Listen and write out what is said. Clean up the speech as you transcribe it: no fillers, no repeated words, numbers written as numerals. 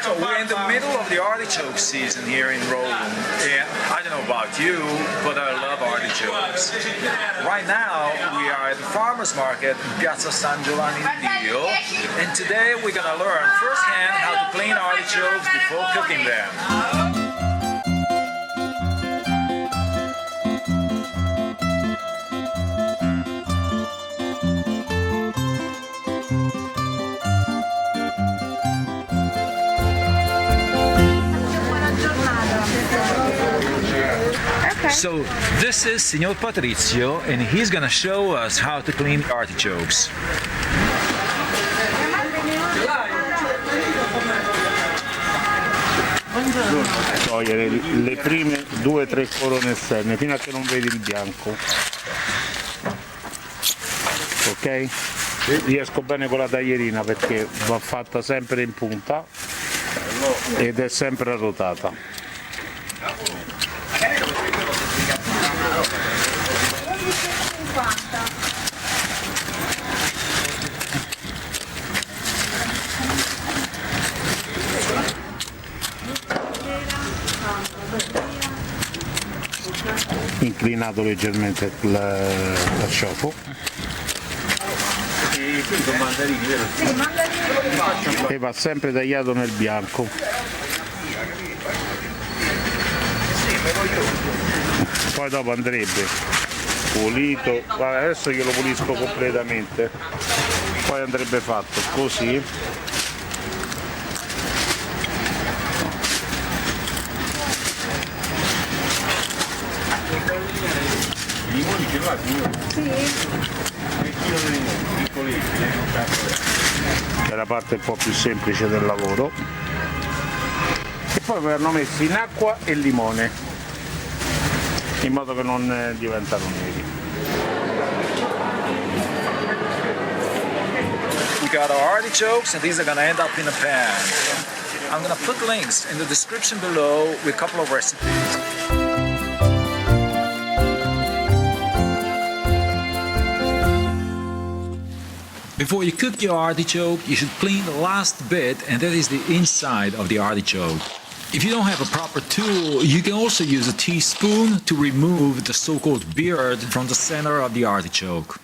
So we're in the middle of the artichoke season here in Rome, and I don't know about you, but I love artichokes. Right now we are at the farmer's market in Piazza San Giovanni di Dio, and today we're gonna learn firsthand how to clean artichokes before cooking them. So this is Signor Patrizio, and he's gonna show us how to clean artichokes. Togliere le prime 2-3 corone esterne fino a che non vedi il bianco. Ok? Riesco bene con la taglierina perché va fatta sempre in punta ed è sempre arrotata. Inclinato leggermente il ciofo e va sempre tagliato nel bianco. Poi dopo andrebbe pulito, adesso io lo pulisco completamente, poi andrebbe fatto così. Limoni ce l'ha, signore? Sì. È la parte un po' più semplice del lavoro. E poi verranno messi in acqua e limone, in modo che non diventano neri. We got our artichokes, and these are gonna end up in a pan. I'm gonna put links in the description below with a couple of recipes. Before you cook your artichoke, you should clean the last bit, and that is the inside of the artichoke. If you don't have a proper tool, you can also use a teaspoon to remove the so-called beard from the center of the artichoke.